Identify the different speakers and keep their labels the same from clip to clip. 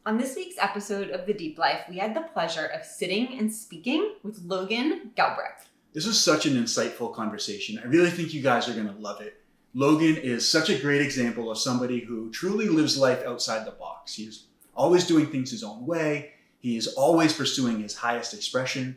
Speaker 1: On this week's episode of The Deep Life, we had the pleasure of sitting and speaking with Logan Gelbrich.
Speaker 2: This was such an insightful conversation. I really think you guys are going to love it. Logan is such a great example of somebody who truly lives life outside the box. He's always doing things his own way. He is always pursuing his highest expression.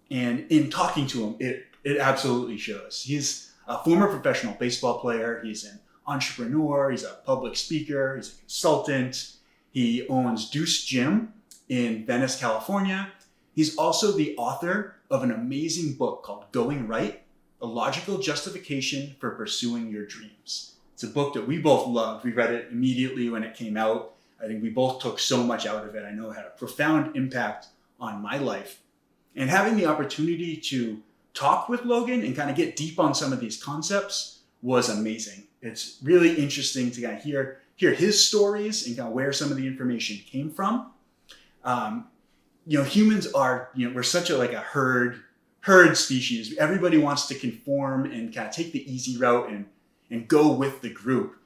Speaker 2: And in talking to him, it absolutely shows. He's a former professional baseball player. He's an entrepreneur. He's a public speaker. He's a consultant. He owns Deuce Gym in Venice, California. He's also the author of an amazing book called Going Right, A Logical Justification for Pursuing Your Dreams. It's a book that we both loved. We read it immediately when it came out. I think we both took so much out of it. I know it had a profound impact on my life. And having the opportunity to talk with Logan and kind of get deep on some of these concepts was amazing. It's really interesting to kind of hear his stories and kind of where some of the information came from. Humans are, we're such a herd species. Everybody wants to conform and kind of take the easy route and go with the group.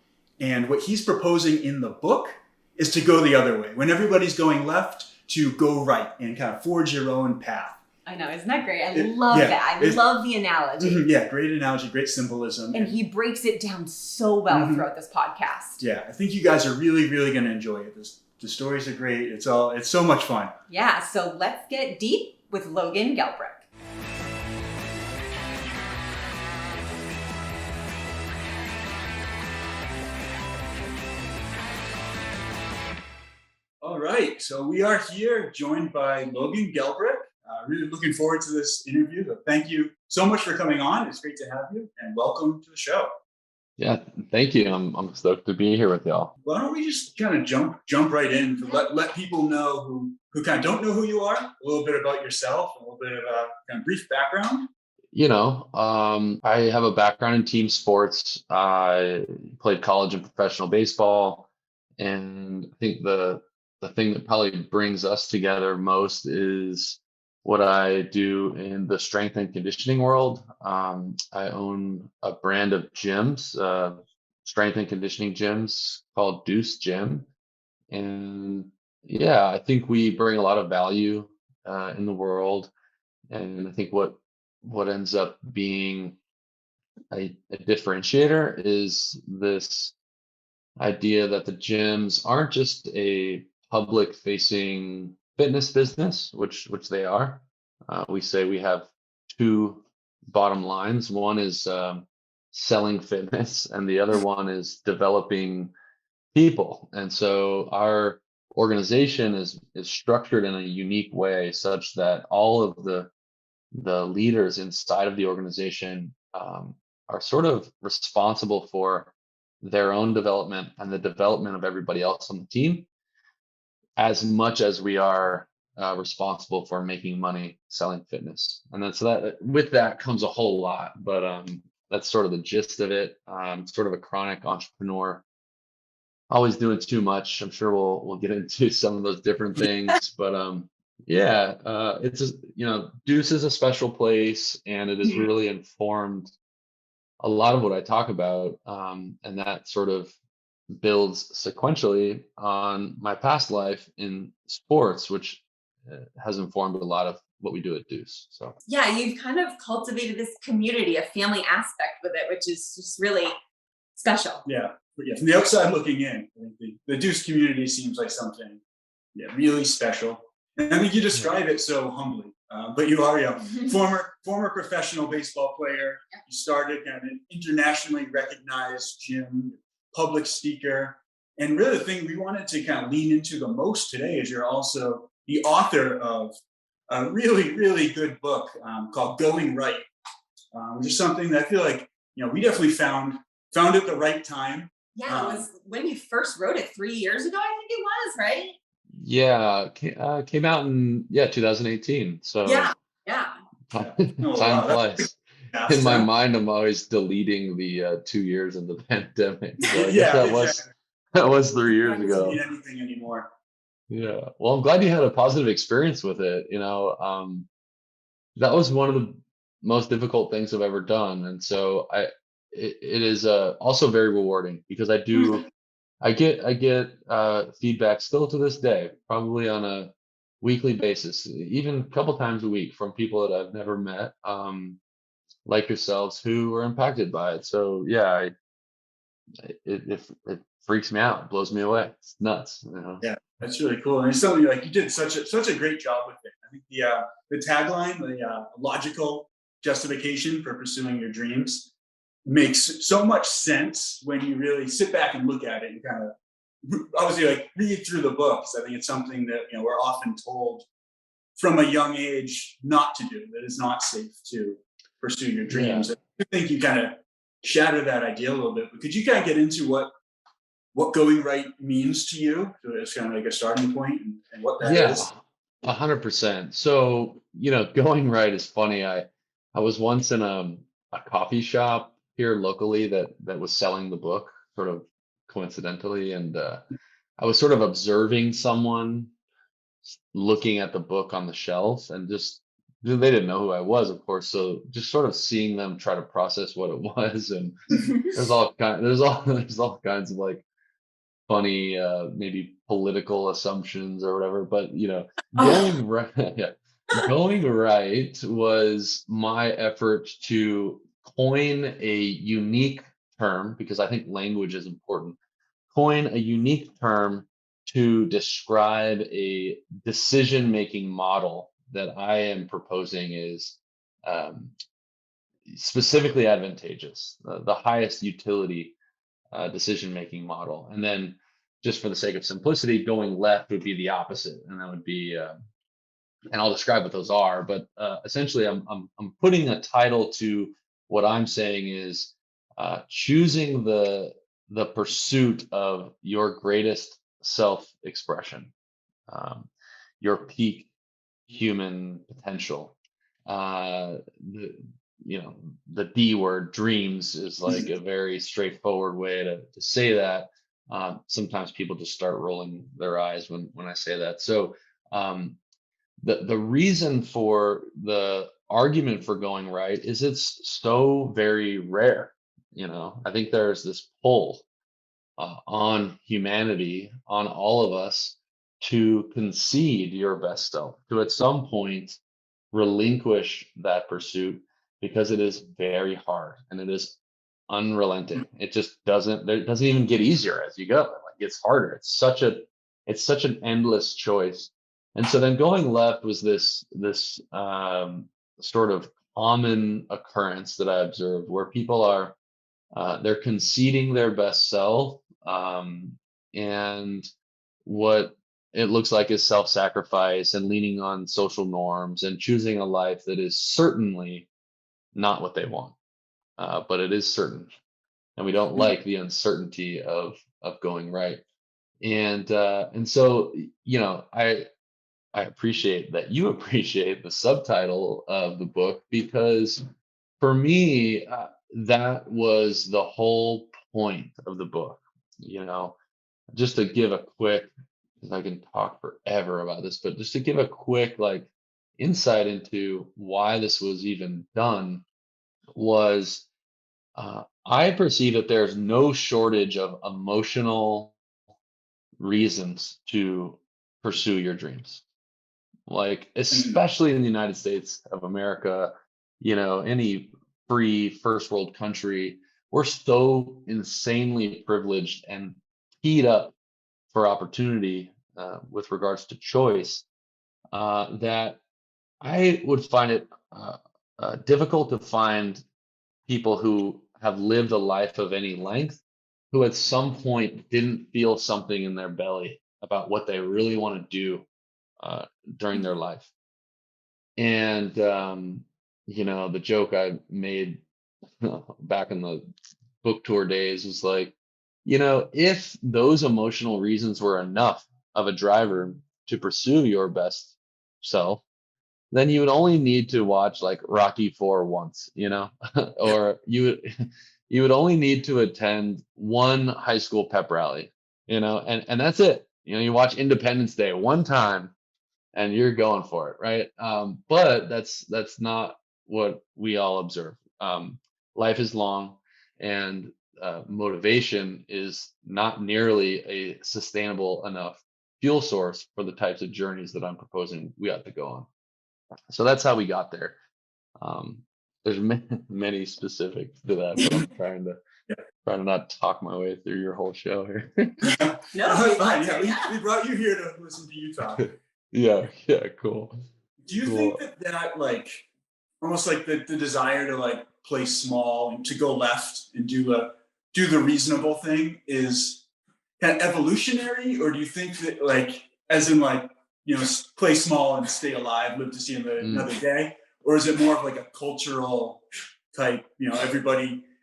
Speaker 2: And what he's proposing in the book is to go the other way. When everybody's going left, to go right and kind of forge your own path.
Speaker 1: I know, isn't that great? I love that. I love the analogy.
Speaker 2: Yeah, great analogy, great symbolism.
Speaker 1: And he breaks it down so well throughout this podcast.
Speaker 2: Yeah, I think you guys are really, really going to enjoy it. The stories are great. It's so much fun.
Speaker 1: Yeah, so let's get deep with Logan Gelbrich.
Speaker 2: All right, so we are here joined by Logan Gelbrich. Really looking forward to this interview. So thank you so much for coming on. It's great to have you, and welcome to the show.
Speaker 3: Yeah, thank you. I'm stoked to be here with y'all.
Speaker 2: Why don't we just kind of jump right in to let people know who kind of don't know who you are, a little bit about yourself, a little bit of a kind of brief background.
Speaker 3: I have a background in team sports. I played college and professional baseball, and I think the thing that probably brings us together most is what I do in the strength and conditioning world. I own a brand of gyms, strength and conditioning gyms called Deuce Gym. And yeah, I think we bring a lot of value in the world. And I think what ends up being a differentiator is this idea that the gyms aren't just a public facing fitness business, which they are. We say we have two bottom lines. One is selling fitness, and the other one is developing people. And so our organization is structured in a unique way, such that all of the leaders inside of the organization are sort of responsible for their own development and the development of everybody else on the team, as much as we are responsible for making money selling fitness. And then so that with that comes a whole lot, but that's sort of the gist of it. Sort of a chronic entrepreneur, always doing too much. I'm sure we'll get into some of those different things, but it's just, Deuce is a special place, and it has really informed a lot of what I talk about, and that sort of builds sequentially on my past life in sports, which has informed a lot of what we do at Deuce. So
Speaker 1: yeah, you've kind of cultivated this community, a family aspect with it, which is just really special.
Speaker 2: Yeah, from the outside looking in, I think the Deuce community seems like something really special. And I think you describe it so humbly, but you are a former professional baseball player. You started kind of an internationally recognized gym, public speaker. And really the thing we wanted to kind of lean into the most today is you're also the author of a really, really good book called Going Right, which is something that I feel like, we definitely found at the right time.
Speaker 1: Yeah, it was when you first wrote it 3 years ago, I think it was, right?
Speaker 3: Yeah, came out in 2018. So
Speaker 1: yeah.
Speaker 3: Time flies. In my mind, I'm always deleting the 2 years of the pandemic. So I guess that was 3 years ago.
Speaker 2: Doesn't mean anything anymore.
Speaker 3: Yeah. Well, I'm glad you had a positive experience with it. That was one of the most difficult things I've ever done, and so it is also very rewarding because I do I get feedback still to this day, probably on a weekly basis, even a couple times a week from people that I've never met, like yourselves, who are impacted by it. So yeah, it freaks me out, it blows me away. It's nuts, you know.
Speaker 2: Yeah, that's really cool. And it's something like you did such a great job with it. I think the tagline, the logical justification for pursuing your dreams, makes so much sense when you really sit back and look at it and kind of obviously like read through the books. I think it's something that we're often told from a young age not to do. That it's not safe to pursue your
Speaker 3: Yeah.
Speaker 2: dreams. I think you kind of shatter that idea a little bit. But could you kind of get into what going right means to you? So it's kind of like a starting point and what that
Speaker 3: Yeah,
Speaker 2: is.
Speaker 3: 100%. So, going right is funny. I was once in a coffee shop here locally that was selling the book, sort of coincidentally, and I was sort of observing someone looking at the book on the shelf, and just they didn't know who I was, of course. So just sort of seeing them try to process what it was, and there's all kinds of like funny maybe political assumptions or whatever, but
Speaker 1: Oh,
Speaker 3: going right yeah, going right was my effort to coin a unique term, because I think language is important. Coin a unique term to describe a decision making model that I am proposing is um, specifically advantageous, the highest utility decision making model. And then, just for the sake of simplicity, going left would be the opposite, and that would be, and I'll describe what those are. But essentially, I'm putting a title to what I'm saying is choosing the pursuit of your greatest self expression, um, your peak human potential. The the D word, dreams, is like a very straightforward way to say that. Sometimes people just start rolling their eyes when I say that. So um, the reason for the argument for going right is it's so very rare. I think there's this pull on humanity, on all of us, to concede your best self, to at some point relinquish that pursuit, because it is very hard and it is unrelenting. It just doesn't even get easier as you go. It like gets harder. It's such an endless choice. And so then going left was this sort of common occurrence that I observed, where people are they're conceding their best self, and what it looks like is self-sacrifice and leaning on social norms and choosing a life that is certainly not what they want, but it is certain, and we don't like the uncertainty of going right. And so I appreciate that you appreciate the subtitle of the book, because for me, that was the whole point of the book. You know, just to give a quick, because I can talk forever about this, but just to give a quick like insight into why this was even done was I perceive that there's no shortage of emotional reasons to pursue your dreams, like especially in the United States of America, any free first world country. We're so insanely privileged and teed up for opportunity with regards to choice, that I would find it difficult to find people who have lived a life of any length who at some point didn't feel something in their belly about what they really want to do uh, during their life. And the joke I made back in the book tour days was like, if those emotional reasons were enough of a driver to pursue your best self, then you would only need to watch like Rocky 4 once, or you would only need to attend one high school pep rally, and that's it. You watch Independence Day one time and you're going for it, right? But that's not what we all observe. Life is long, and motivation is not nearly a sustainable enough fuel source for the types of journeys that I'm proposing we ought to go on. So that's how we got there. Um, there's many specifics to that, but I'm trying to not talk my way through your whole show here.
Speaker 1: No,
Speaker 2: That's fine. Yeah, we brought you here to listen to you talk.
Speaker 3: Yeah, cool.
Speaker 2: Do you think that like almost like the desire to like play small and to go left and do the reasonable thing is kind of evolutionary, or do you think that like as in like play small and stay alive, live to see another day, or is it more of like a cultural type?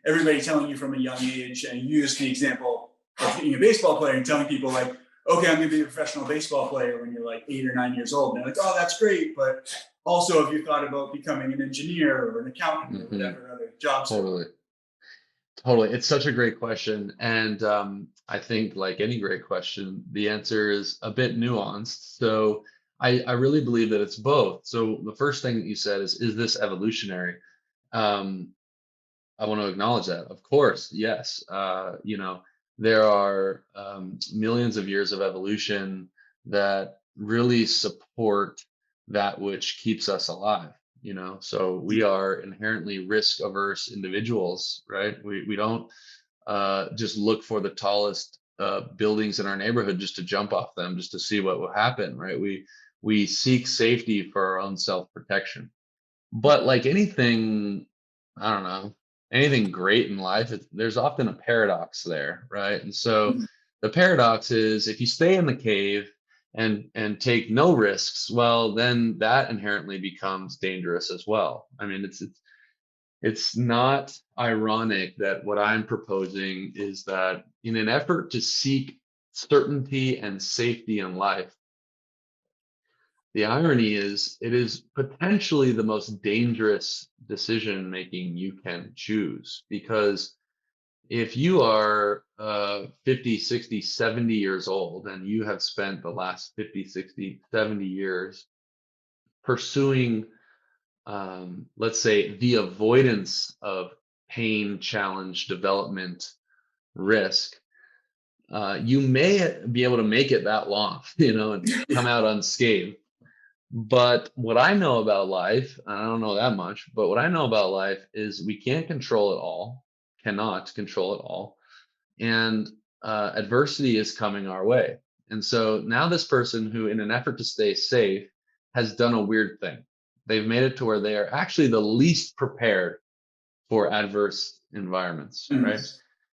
Speaker 2: Everybody telling you from a young age, and you used the example of being a baseball player and telling people like, okay, I'm going to be a professional baseball player when you're like 8 or 9 years old. And they're like, oh, that's great. But also, if you thought about becoming an engineer or an accountant or whatever other jobs.
Speaker 3: Totally. It's such a great question. And I think like any great question, the answer is a bit nuanced. So I really believe that it's both. So the first thing that you said is this evolutionary? I want to acknowledge that. Of course, yes. There are millions of years of evolution that really support that which keeps us alive. So we are inherently risk averse individuals, right? We don't just look for the tallest buildings in our neighborhood just to jump off them, just to see what will happen, right? We seek safety for our own self-protection. But like anything, I don't know, anything great in life, there's often a paradox there, right? And so the paradox is if you stay in the cave and take no risks, well, then that inherently becomes dangerous as well. I mean, it's not ironic that what I'm proposing is that in an effort to seek certainty and safety in life, the irony is it is potentially the most dangerous decision making you can choose, because if you are 50, 60, 70 years old and you have spent the last 50, 60, 70 years pursuing, let's say, the avoidance of pain, challenge, development, risk, you may be able to make it that long, and come out unscathed. But what I know about life, and I don't know that much, but what I know about life is we can't control it all, cannot control it all. And adversity is coming our way. And so now this person who, in an effort to stay safe, has done a weird thing. They've made it to where they are actually the least prepared for adverse environments, right?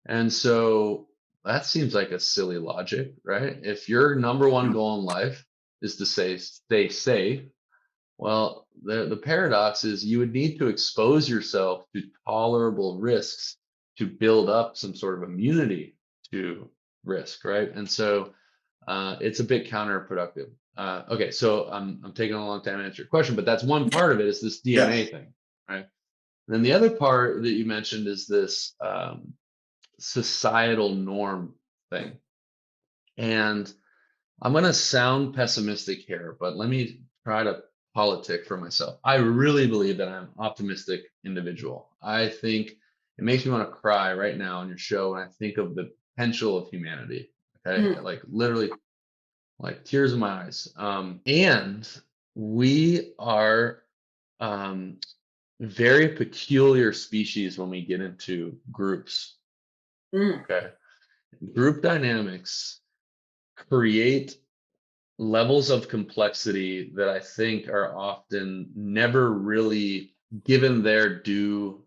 Speaker 3: And so that seems like a silly logic, right? If your number one goal in life is to stay safe, well, the paradox is you would need to expose yourself to tolerable risks to build up some sort of immunity to risk, right? And so it's a bit counterproductive. Okay, so I'm taking a long time to answer your question, but that's one part of it, is this DNA thing, right? And then the other part that you mentioned is this societal norm thing. And I'm going to sound pessimistic here, but let me try to politic for myself. I really believe that I'm an optimistic individual. I think it makes me want to cry right now on your show when I think of the potential of humanity. Okay, like literally, like tears in my eyes. And we are very peculiar species when we get into groups. Okay, group dynamics create levels of complexity that I think are often never really given their due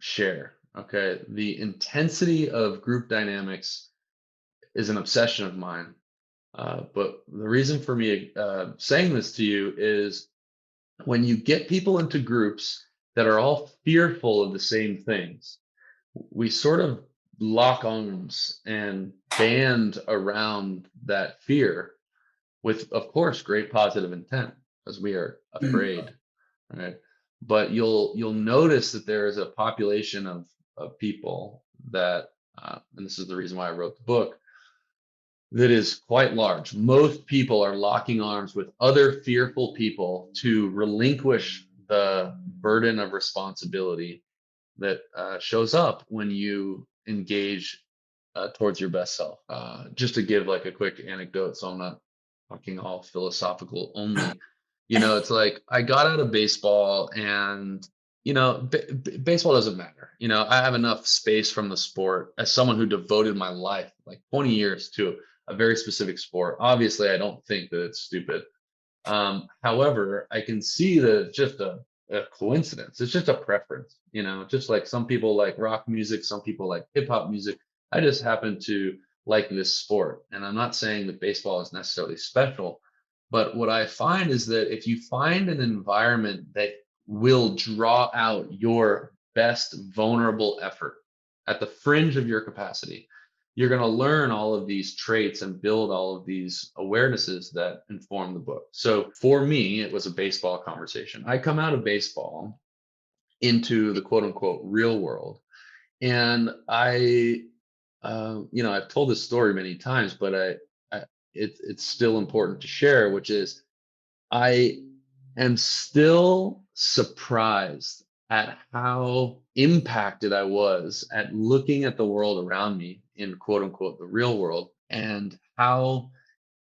Speaker 3: share. Okay, the intensity of group dynamics is an obsession of mine. But the reason for me saying this to you is when you get people into groups that are all fearful of the same things, we sort of lock arms and band around that fear with, of course, great positive intent, because we are afraid, right? But you'll notice that there is a population of people that, and this is the reason why I wrote the book, that is quite large. Most people are locking arms with other fearful people to relinquish the burden of responsibility that shows up when you engage towards your best self. Just to give like a quick anecdote, so I'm not talking all philosophical only. It's like I got out of baseball, and baseball doesn't matter. I have enough space from the sport as someone who devoted my life, like 20 years, to a very specific sport. Obviously, I don't think that it's stupid. However, I can see that it's just a coincidence. It's just a preference, just like some people like rock music, some people like hip hop music. I just happen to like this sport. And I'm not saying that baseball is necessarily special, but what I find is that if you find an environment that will draw out your best vulnerable effort at the fringe of your capacity, you're going to learn all of these traits and build all of these awarenesses that inform the book. So for me, it was a baseball conversation. I come out of baseball into the quote unquote real world. And I've told this story many times, but it's still important to share, which is I am still surprised at how impacted I was at looking at the world around me in quote unquote the real world, and how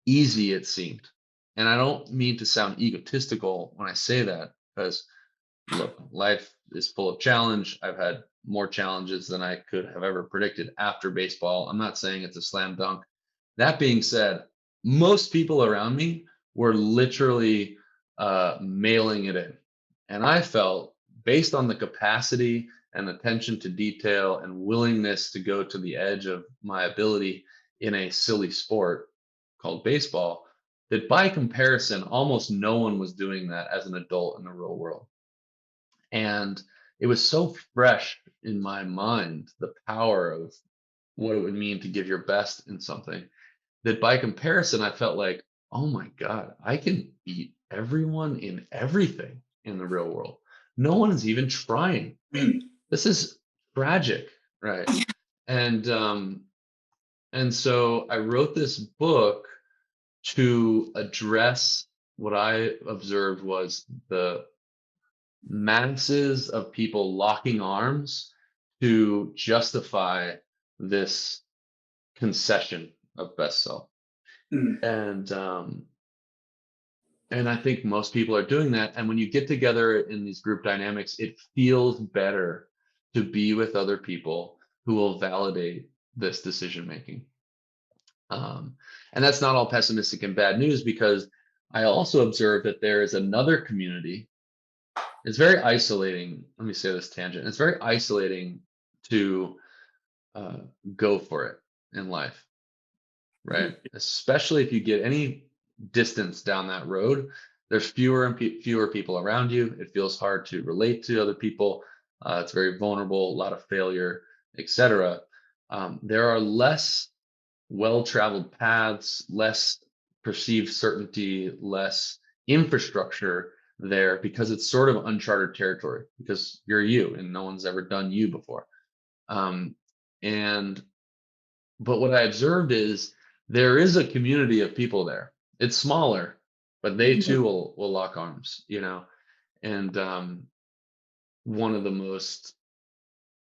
Speaker 3: easy it seemed. And I don't mean to sound egotistical when I say that, because look, life is full of challenge. I've had more challenges than I could have ever predicted after baseball. I'm not saying it's a slam dunk. That being said, most people around me were literally mailing it in. And I felt, based on the capacity and attention to detail and willingness to go to the edge of my ability in a silly sport called baseball, that by comparison, almost no one was doing that as an adult in the real world. And it was so fresh in my mind, the power of what it would mean to give your best in something, that by comparison, I felt like, oh my God, I can beat everyone in everything in the real world. No one is even trying. This is tragic, right? And so I wrote this book to address what I observed was the masses of people locking arms to justify this concession of best self. And I think most people are doing that. And when you get together in these group dynamics, it feels better to be with other people who will validate this decision making. And that's not all pessimistic and bad news, because I also observe that there is another community. It's very isolating. Let me say this tangent. It's very isolating to go for it in life, right? Especially if you get any distance down that road, there's fewer and fewer people around you. It feels hard to relate to other people. It's very vulnerable, a lot of failure, etc. There are less well-traveled paths, less perceived certainty, less infrastructure there, because it's sort of uncharted territory, because you're you and no one's ever done you before. But what I observed is there is a community of people there. It's smaller, but they too will lock arms, and one of the most,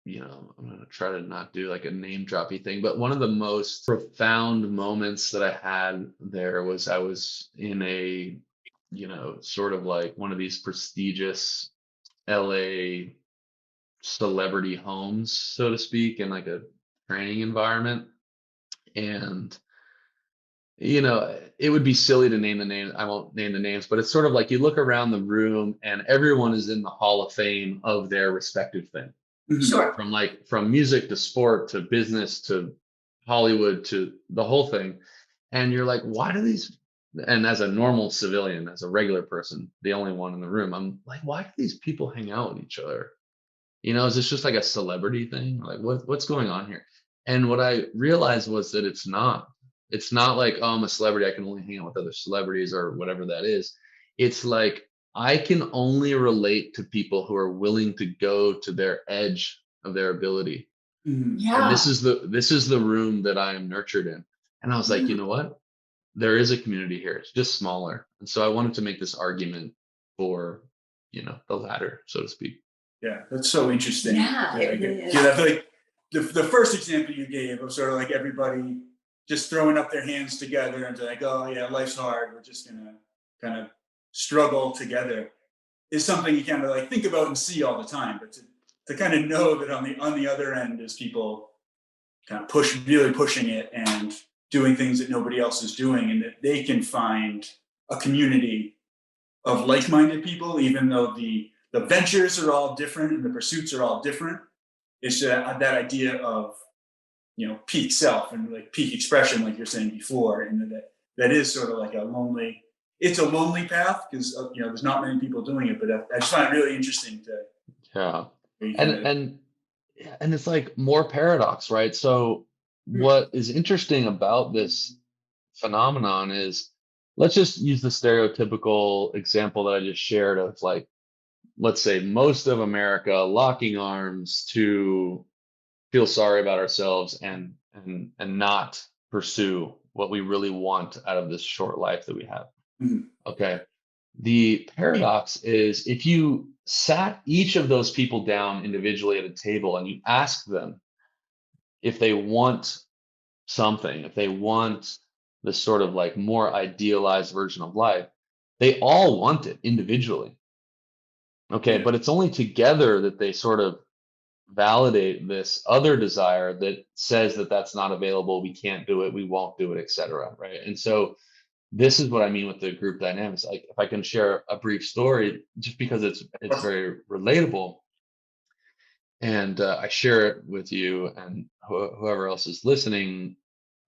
Speaker 3: I'm going to try to not do like a name droppy thing, but one of the most profound moments that I had there was I was in a, sort of like one of these prestigious LA celebrity homes, so to speak, in like a training environment. And it would be silly to name the names. I won't name the names, but it's sort of like you look around the room and everyone is in the Hall of Fame of their respective thing.
Speaker 1: Sure.
Speaker 3: From music to sport to business to Hollywood to the whole thing. And you're like, why do these? And as a normal civilian, as a regular person, the only one in the room, I'm like, why do these people hang out with each other? Is this just like a celebrity thing? Like what's going on here? And what I realized was that it's not like, oh, I'm a celebrity, I can only hang out with other celebrities or whatever that is. It's like, I can only relate to people who are willing to go to their edge of their ability.
Speaker 1: Yeah.
Speaker 3: And this is the room that I am nurtured in. And I was like, you know what? There is a community here. It's just smaller. And so I wanted to make this argument for, the latter, so to speak.
Speaker 2: Yeah, that's so interesting.
Speaker 1: Yeah, it really is.
Speaker 2: I feel like the first example you gave of sort of like everybody just throwing up their hands together and like, oh yeah, life's hard. We're just gonna kind of struggle together is something you kind of like think about and see all the time. But to kind of know that on the other end is people kind of really pushing it and doing things that nobody else is doing, and that they can find a community of like-minded people, even though the ventures are all different and the pursuits are all different. It's that idea of, you know, peak self and like peak expression, like you're saying before, and that is sort of like it's a lonely path because you know there's not many people doing it. But I just find it really interesting to
Speaker 3: Yeah.
Speaker 2: kind
Speaker 3: And
Speaker 2: of
Speaker 3: and it's like more paradox, right? So what is interesting about this phenomenon is, let's just use the stereotypical example that I just shared of, like, let's say most of America locking arms to feel sorry about ourselves and not pursue what we really want out of this short life that we have.
Speaker 2: Mhm.
Speaker 3: Okay. The paradox is, if you sat each of those people down individually at a table and you ask them if they want something, if they want this sort of like more idealized version of life, they all want it individually. Okay.
Speaker 2: Yeah.
Speaker 3: But it's only together that they sort of validate this other desire that says that that's not available, we can't do it, we won't do it, etc. Right. And so this is what I mean with the group dynamics. Like, if I can share a brief story, just because it's very relatable, and I share it with you and whoever else is listening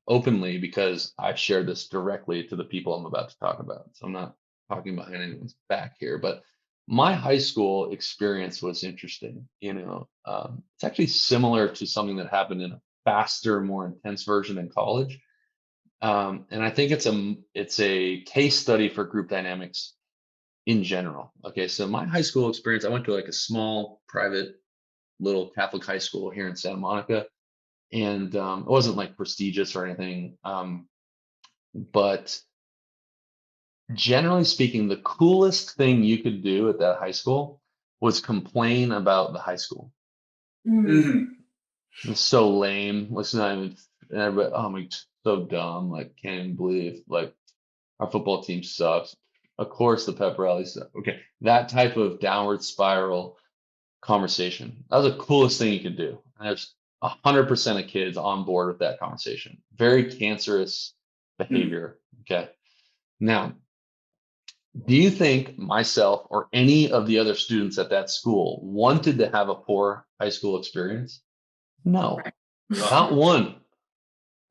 Speaker 3: openly, because I've shared this directly to the people I'm about to talk about. So I'm not talking behind anyone's back here, but my high school experience was interesting. It's actually similar to something that happened in a faster, more intense version in college. And I think it's a case study for group dynamics in general. Okay, so my high school experience, I went to like a small private little Catholic high school here in Santa Monica, and it wasn't like prestigious or anything, but generally speaking, the coolest thing you could do at that high school was complain about the high school.
Speaker 2: Mhm.
Speaker 3: It's so lame. It's not even. And everybody, oh my, so dumb. Like, can't even believe, like, our football team sucks. Of course, the pep rally sucks. Okay, that type of downward spiral conversation. That was the coolest thing you could do. And there's 100% of kids on board with that conversation. Very cancerous behavior. Okay. Now, do you think myself or any of the other students at that school wanted to have a poor high school experience? No, not one.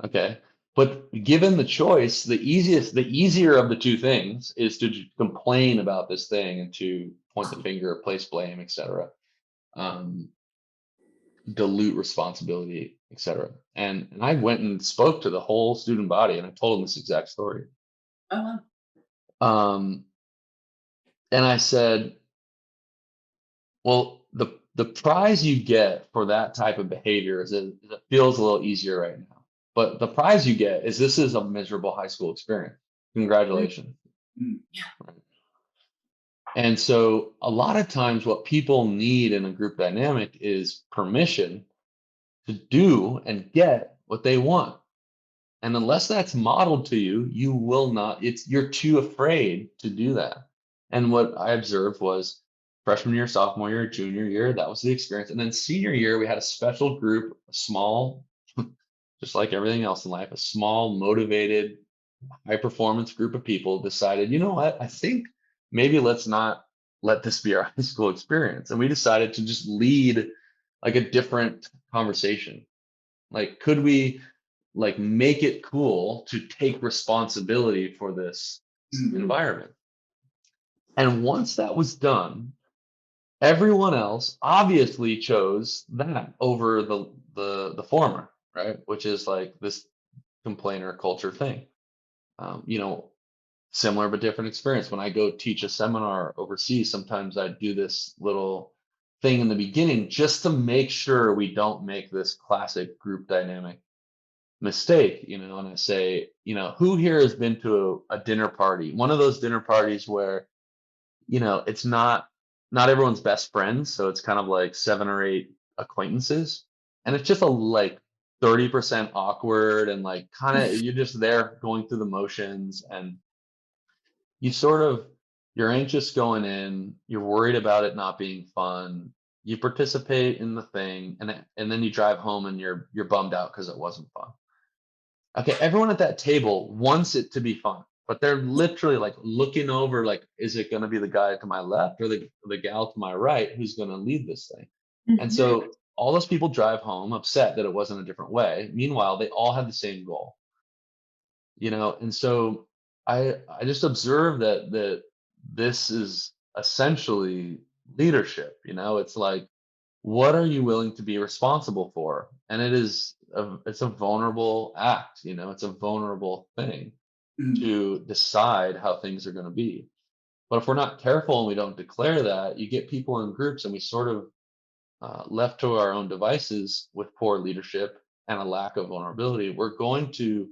Speaker 3: Okay. But given the choice, the easier of the two things is to complain about this thing and to point the finger, place blame, etc. Um, dilute responsibility, etc. And I went and spoke to the whole student body, and I told them this exact story.
Speaker 1: Oh,
Speaker 3: Um, and I said, well, the prize you get for that type of behavior is it feels a little easier right now. But the prize you get is, this is a miserable high school experience. Congratulations.
Speaker 2: Mhm.
Speaker 3: Right? And so a lot of times what people need in a group dynamic is permission to do and get what they want. And unless that's modeled to you, you will not, you're too afraid to do that. And what I observed was, freshman year, sophomore year, junior year, that was the experience. And then senior year, we had a special group, a small, just like everything else in life, a small, motivated, high performance group of people decided, you know what, I think maybe let's not let this be our high school experience. And we decided to just lead like a different conversation. Like, could we like make it cool to take responsibility for this
Speaker 2: Mhm.
Speaker 3: environment? And once that was done, everyone else obviously chose that over the former, right? Which is like this complainer culture thing. You know, similar but different experience. When I go teach a seminar overseas, sometimes I do this little thing in the beginning just to make sure we don't make this classic group dynamic mistake, and I say, who here has been to a dinner party, one of those dinner parties where, it's not everyone's best friends, so it's kind of like seven or eight acquaintances. And it's just a like 30% awkward and like kind of you're just there going through the motions, and you sort of you're anxious going in, you're worried about it not being fun. You participate in the thing, and then you drive home and you're bummed out because it wasn't fun. Okay, everyone at that table wants it to be fun, but they're literally like looking over, like, is it going to be the guy to my left or the gal to my right who's going to lead this thing? And
Speaker 1: Mhm.
Speaker 3: so all those people drive home upset that it wasn't a different way. Meanwhile, they all had the same goal, and so I just observed that this is essentially leadership. It's like, what are you willing to be responsible for? And it's a vulnerable act. It's a vulnerable thing
Speaker 2: Mm.
Speaker 3: to decide how things are going to be. But if we're not careful and we don't declare that, you get people in groups and we sort of left to our own devices with poor leadership and a lack of vulnerability, we're going to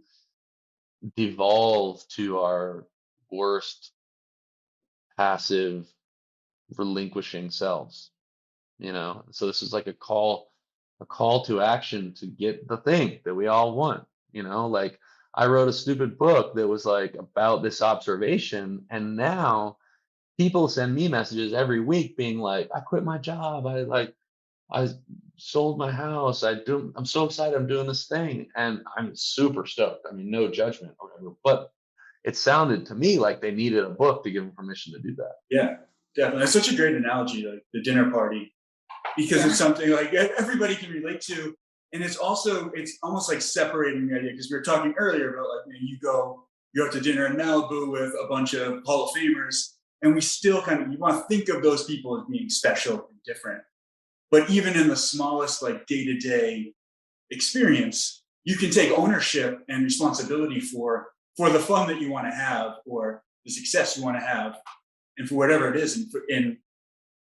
Speaker 3: devolve to our worst passive relinquishing selves. So this is like a call to action to get the thing that we all want. Like, I wrote a stupid book that was like about this observation, and now people send me messages every week being like, I quit my job, I sold my house, I'm so excited, I'm doing this thing, and I'm super stoked. I mean, no judgment or whatever, but it sounded to me like they needed a book to give them permission to do that.
Speaker 2: Yeah, definitely. That's such a great analogy, like the dinner party, because it's something like everybody can relate to. And it's almost like separating the idea, because we were talking earlier about like, you're out to dinner in Malibu with a bunch of Hall of Famers, and we still you want to think of those people as being special and different. But even in the smallest like day-to-day experience, you can take ownership and responsibility for the fun that you want to have, or the success you want to have, and for whatever it is. And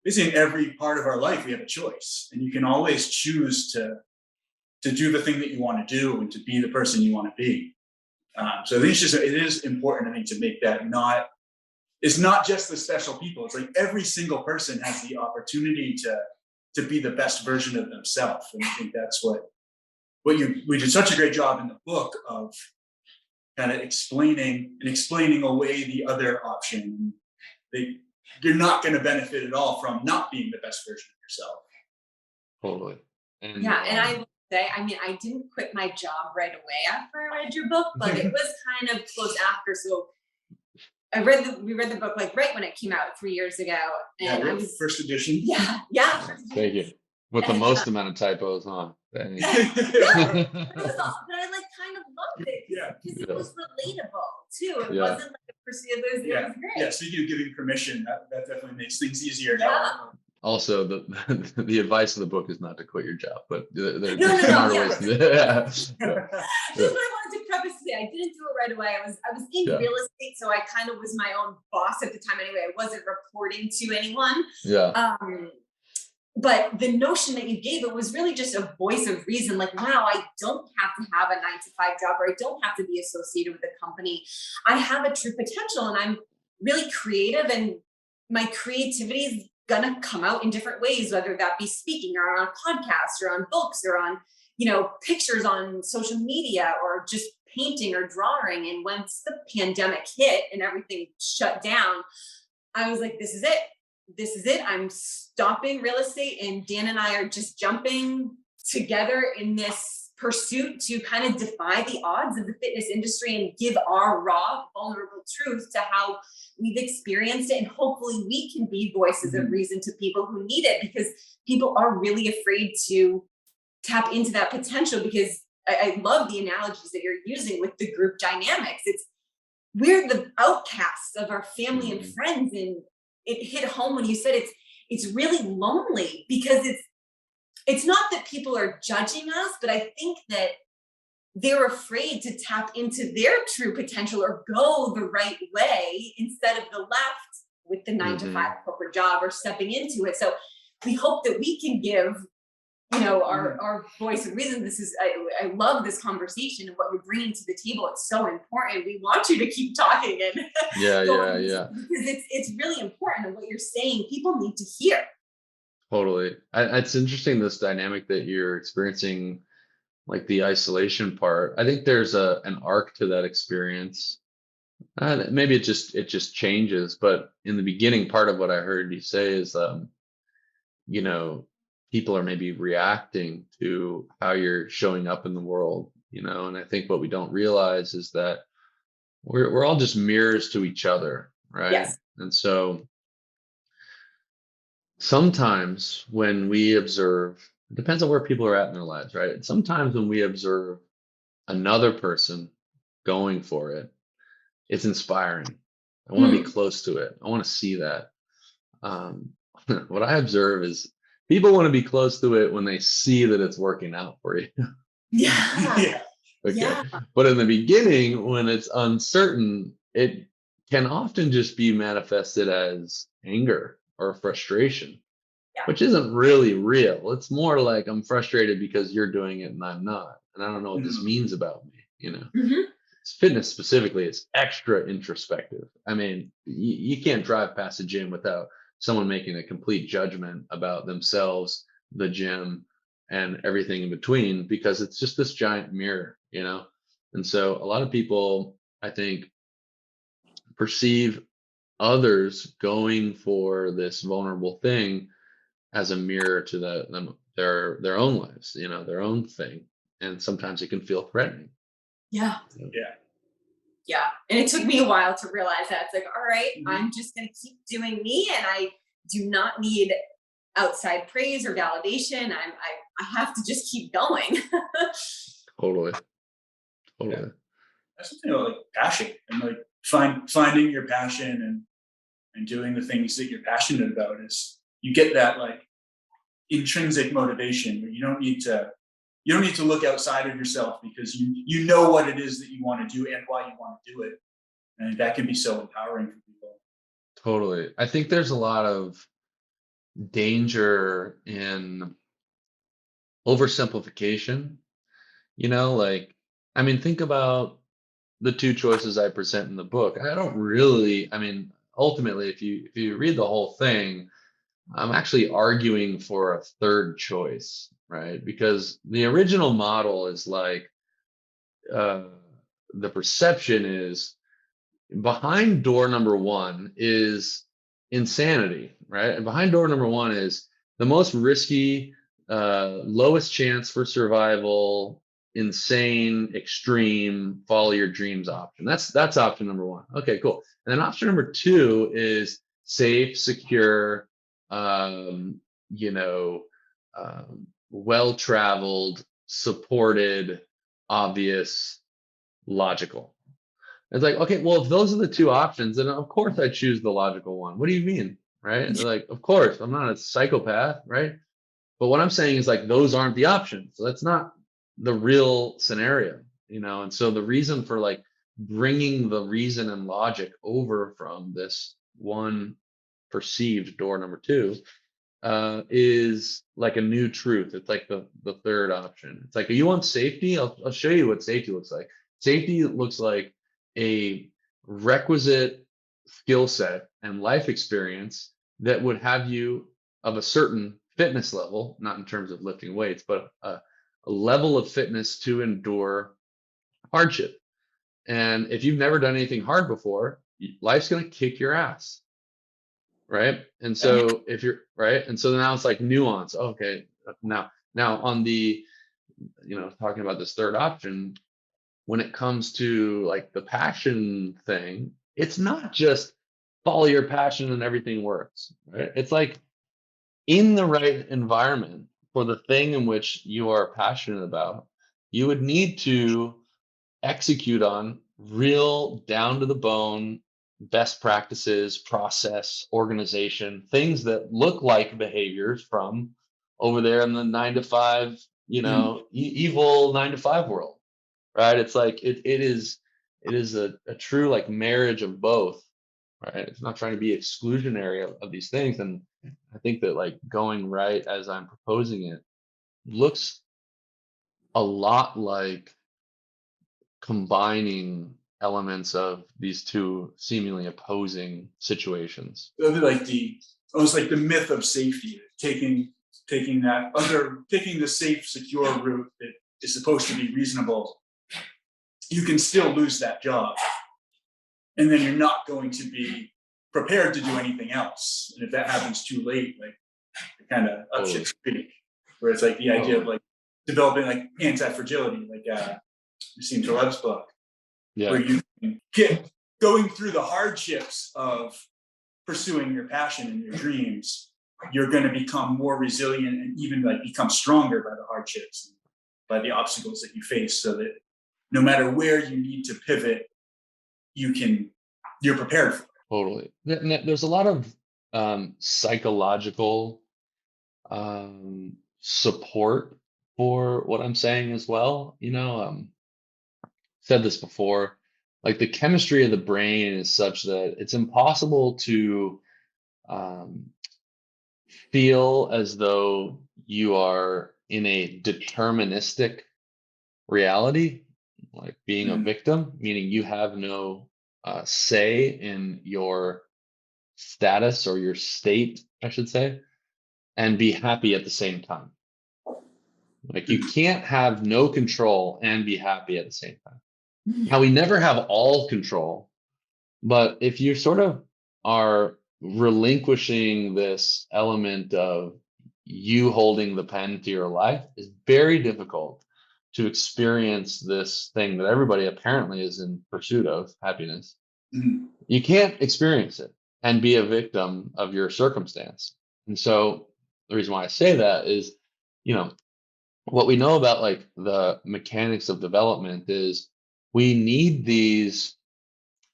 Speaker 2: in every part of our life, we have a choice, and you can always choose to do the thing that you want to do and to be the person you want to be. So I think it is important, I think, to make that it's not just the special people. It's like every single person has the opportunity to be the best version of themselves. And I think that's what we did such a great job in the book of kind of explaining away the other option. You're not going to benefit at all from not being the best version of yourself.
Speaker 3: Totally. And
Speaker 1: Yeah, and I will say, I mean, I didn't quit my job right away after I read your book, but it was kind of close after. So we read the book like right when it came out 3 years ago, and I was
Speaker 2: first edition.
Speaker 1: yeah.
Speaker 3: thank you. With the most amount of typos, huh? Dang.
Speaker 1: But I like kind of loved it,
Speaker 2: Yeah,
Speaker 1: because it was relatable too. It
Speaker 3: Yeah.
Speaker 1: wasn't like a pursuit. It was great.
Speaker 2: yeah. Speaking of giving permission, that definitely makes things easier.
Speaker 1: Yeah.
Speaker 3: Also, the advice of the book is not to quit your job, but there's
Speaker 1: No,
Speaker 3: smarter
Speaker 1: yeah.
Speaker 3: ways to do it. Yeah.
Speaker 1: Just what I wanted to preface today. I didn't do it right away. I was in real estate, so I kind of was my own boss at the time anyway. I wasn't reporting to anyone.
Speaker 3: Yeah.
Speaker 1: But the notion that you gave, it was really just a voice of reason. Like, wow, I don't have to have a 9-to-5 job, or I don't have to be associated with a company. I have a true potential, and I'm really creative, and my creativity is gonna come out in different ways, whether that be speaking or on a podcast or on books or on, pictures on social media or just painting or drawing. And once the pandemic hit and everything shut down, I was like, this is it. I'm stopping real estate, and Dan and I are just jumping together in this pursuit to kind of defy the odds of the fitness industry and give our raw, vulnerable truth to how we've experienced it. And hopefully we can be voices of reason to people who need it, because people are really afraid to tap into that potential. Because I love the analogies that you're using with the group dynamics. We're the outcasts of our family and friends. And it hit home when you said it's really lonely, because it's not that people are judging us, but I think that they're afraid to tap into their true potential or go the right way instead of the left with the 9-to-5 corporate job or stepping into it. So we hope that we can give, our voice of reason. I love this conversation and what you're bringing to the table. It's so important. We want you to keep talking and
Speaker 3: Yeah.
Speaker 1: because it's really important, and what you're saying, people need to hear.
Speaker 3: Totally. It's interesting, this dynamic that you're experiencing, like the isolation part. I think there's an arc to that experience. Maybe it just changes, but in the beginning, part of what I heard you say is, you know, people are maybe reacting to how you're showing up in the world, and I think what we don't realize is that we're all just mirrors to each other, right?
Speaker 1: Yes.
Speaker 3: And so sometimes when we observe, it depends on where people are at in their lives, right? Sometimes when we observe another person going for it, it's inspiring. I want to be
Speaker 1: Mm.
Speaker 3: close to it. I want to see that. Um, what I observe is people want to be close to it when they see that it's working out for you.
Speaker 1: Yeah.
Speaker 2: Yeah.
Speaker 3: Okay.
Speaker 1: Yeah.
Speaker 3: But in the beginning, when it's uncertain, it can often just be manifested as anger or frustration,
Speaker 1: Yeah.
Speaker 3: which isn't really real. It's more like, I'm frustrated because you're doing it and I'm not. And I don't know what this
Speaker 2: Mhm.
Speaker 3: means about me.
Speaker 1: Hmm.
Speaker 3: Fitness specifically is extra introspective. I mean, you can't drive past a gym without someone making a complete judgment about themselves, the gym, and everything in between, because it's just this giant mirror. And so a lot of people, I think, perceive others going for this vulnerable thing as a mirror to their own lives, their own thing, and sometimes it can feel threatening.
Speaker 1: Yeah.
Speaker 3: you know.
Speaker 2: Yeah.
Speaker 1: Yeah. And it took me a while to realize that. It's like, all right,
Speaker 2: Mhm.
Speaker 1: I'm just going to keep doing me, and I do not need outside praise or validation. I have to just keep going.
Speaker 3: Totally,
Speaker 2: Yeah.
Speaker 3: totally.
Speaker 2: That's something about like passion and like finding your passion and doing the things that you're passionate about is you get that like intrinsic motivation where you don't need to look outside of yourself because you know what it is that you want to do and why you want to do it. And that can be so empowering for people.
Speaker 3: Totally. I think there's a lot of danger in oversimplification, like, I mean, think about the two choices I present in the book. I mean, ultimately, if you read the whole thing, I'm actually arguing for a third choice, right? Because the original model is like, uh, the perception is behind door number one is insanity, right? And behind door number one is the most risky, lowest chance for survival, insane, extreme, follow your dreams option. That's option number one. Okay, cool. And then option number two is safe, secure, um, you know, well traveled, supported, obvious, logical. It's like, okay, well, if those are the two options, then of course I choose the logical one. What do you mean? Right? They're like, of course, I'm not a psychopath, right? But what I'm saying is like those aren't the options. So that's not the real scenario. And so the reason for like bringing the reason and logic over from this one perceived door number two, is like a new truth. It's like the third option. It's like, you want safety? I'll show you what safety looks like. Safety looks like a requisite skill set and life experience that would have you of a certain fitness level, not in terms of lifting weights, but a level of fitness to endure hardship. And if you've never done anything hard before, life's going to kick your ass, right? And
Speaker 2: Yeah.
Speaker 3: so if you're right, and so now it's like nuance. Okay, now on the, talking about this third option, when it comes to like the passion thing, it's not just follow your passion and everything works, right? It's like, in the right environment for the thing in which you are passionate about, you would need to execute on real down to the bone best practices, process, organization, things that look like behaviors from over there in the 9 to 5,
Speaker 2: Mhm.
Speaker 3: evil 9 to 5 world, right? It's like it is a true like marriage of both, right? It's not trying to be exclusionary of these things. And I think that like going right as I'm proposing it looks a lot like combining elements of these two seemingly opposing situations.
Speaker 2: It'll be like the almost like the myth of safety. taking the safe, secure route that is supposed to be reasonable, you can still lose that job. And then you're not going to be prepared to do anything else. And if that happens too late, like kind of up shit's creek, where it's like the idea of like developing like anti-fragility, like Nassim Taleb's book, where you can get going through the hardships of pursuing your passion and your dreams, you're going to become more resilient and even like become stronger by the hardships, by the obstacles that you face, so that no matter where you need to pivot, you're prepared for it.
Speaker 3: Totally. There's a lot of psychological support for what I'm saying as well. Said this before, like the chemistry of the brain is such that it's impossible to feel as though you are in a deterministic reality, like being a victim, meaning you have no say in your status or your state, I should say, and be happy at the same time. Like you can't have no control and be happy at the same time. Now, we never have all control, but if you sort of are relinquishing this element of you holding the pen to your life, is very difficult to experience this thing that everybody apparently is in pursuit of, happiness. You can't experience it and be a victim of your circumstance. And so the reason why I say that is, what we know about like the mechanics of development is we need these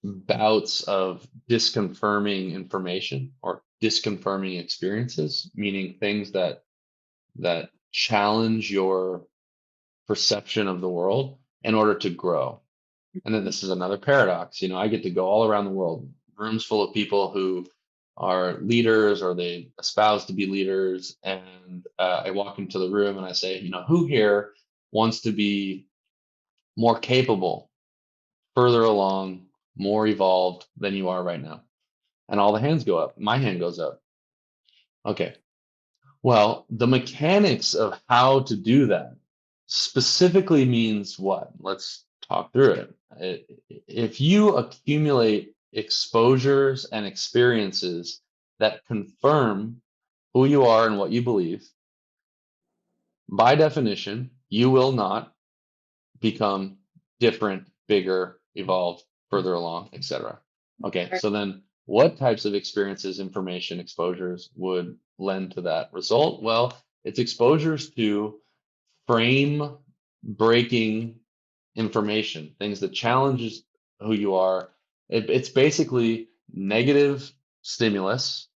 Speaker 3: bouts of disconfirming information or disconfirming experiences, meaning things that challenge your perception of the world in order to grow. And then this is another paradox. I get to go all around the world, rooms full of people who are leaders or they espouse to be leaders. And I walk into the room and I say, who here wants to be more capable, further along, more evolved than you are right now? And all the hands go up. My hand goes up. Okay. Well, the mechanics of how to do that specifically means what? Let's talk through it. If you accumulate exposures and experiences that confirm who you are and what you believe, by definition, you will not become different, bigger, evolved, further along, etc. Okay, so then what types of experiences, information, exposures would lend to that result? Well, it's exposures to frame breaking information, things that challenges who you are. It's basically negative stimulus,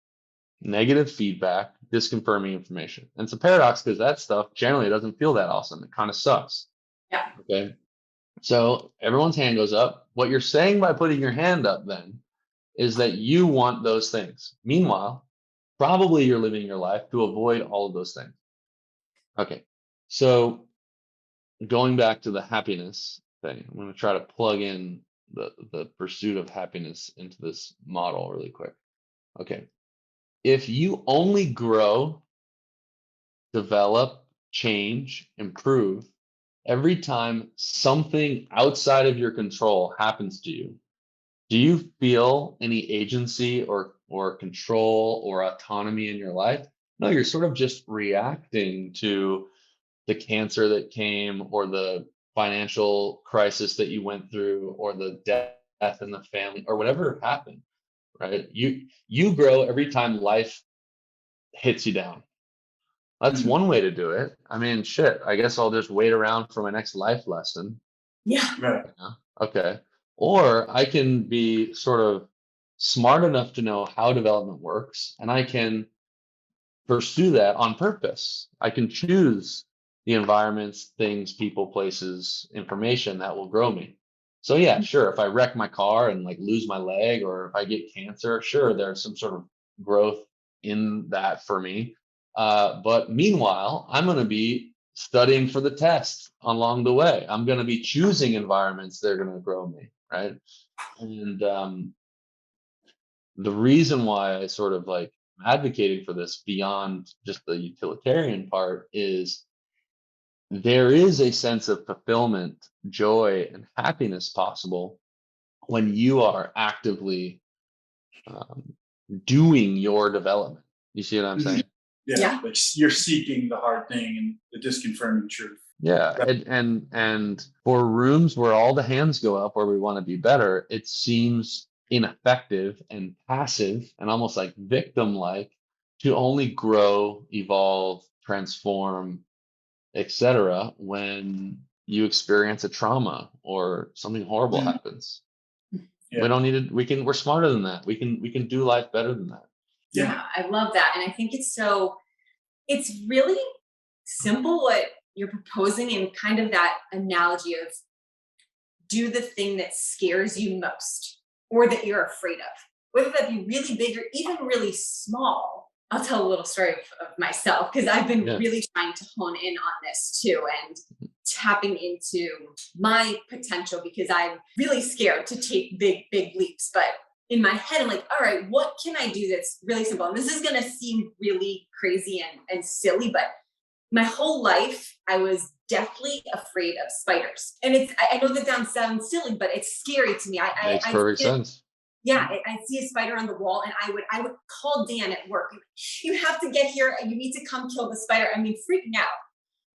Speaker 3: negative feedback, disconfirming information. And it's a paradox because that stuff generally doesn't feel that awesome. It kind of sucks.
Speaker 1: Yeah.
Speaker 3: Okay. So everyone's hand goes up. What you're saying by putting your hand up then is that you want those things. Meanwhile, probably you're living your life to avoid all of those things. Okay. So going back to the happiness thing, I'm going to try to plug in the pursuit of happiness into this model really quick. Okay. If you only grow, develop, change, improve every time something outside of your control happens to you, do you feel any agency or control or autonomy in your life? No, you're sort of just reacting to the cancer that came or the financial crisis that you went through or the death in the family or whatever happened, right? You grow every time life hits you down. That's one way to do it. I mean, shit, I guess I'll just wait around for my next life lesson.
Speaker 1: Yeah.
Speaker 2: Right.
Speaker 3: Okay. Or I can be sort of smart enough to know how development works, and I can pursue that on purpose. I can choose the environments, things, people, places, information that will grow me. So yeah, sure. If I wreck my car and like lose my leg, or if I get cancer, sure, there's some sort of growth in that for me. But meanwhile, I'm going to be studying for the test along the way. I'm going to be choosing environments that are going to grow me, right? And the reason why I sort of like advocating for this beyond just the utilitarian part is there is a sense of fulfillment, joy, and happiness possible when you are actively um, doing your development. You see what I'm saying?
Speaker 2: Yeah, like you're seeking the hard thing and the disconfirming truth.
Speaker 3: Yeah, and for rooms where all the hands go up where we want to be better, it seems ineffective and passive and almost like victim-like to only grow, evolve, transform, etc. when you experience a trauma or something horrible happens.
Speaker 2: Yeah.
Speaker 3: We don't need to, we're smarter than that. We can do life better than that.
Speaker 1: Yeah, I love that. And I think it's really simple what you're proposing, in kind of that analogy of do the thing that scares you most or that you're afraid of, whether that be really big or even really small. I'll tell a little story of myself, because I've been really trying to hone in on this too, and tapping into my potential, because I'm really scared to take big leaps. But in my head, I'm like, all right, what can I do that's really simple? And this is going to seem really crazy and silly, but my whole life, I was deathly afraid of spiders. And I know that sounds silly, but it's scary to me.
Speaker 3: Makes perfect sense.
Speaker 1: Yeah, I'd see a spider on the wall, and I would call Dan at work. You have to get here. You need to come kill the spider. I mean, freaking out.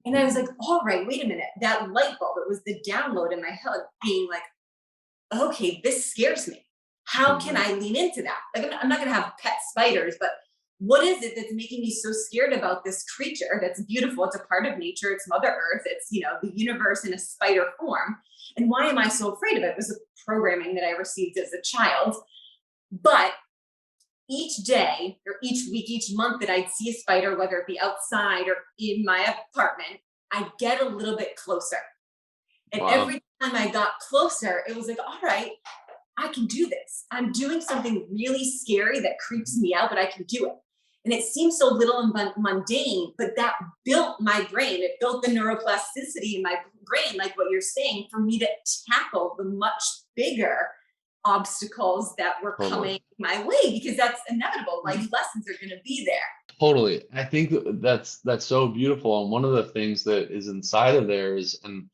Speaker 1: And I was like, all right, wait a minute. That light bulb, it was the download in my head being like, okay, this scares me. How can I lean into that? Like, I'm not going to have pet spiders, but what is it that's making me so scared about this creature that's beautiful? It's a part of nature. It's Mother Earth. It's, the universe in a spider form. And why am I so afraid of it? It was the programming that I received as a child. But each day or each week, each month that I'd see a spider, whether it be outside or in my apartment, I'd get a little bit closer. And every time I got closer, it was like, all right, I can do this. I'm doing something really scary that creeps me out, but I can do it. And it seems so little and mundane, but that built my brain. It built the neuroplasticity in my brain, like what you're saying, for me to tackle the much bigger obstacles that were coming my way, because that's inevitable. Life lessons are going to be there.
Speaker 3: Totally. I think that's so beautiful. And one of the things that is inside of there is, and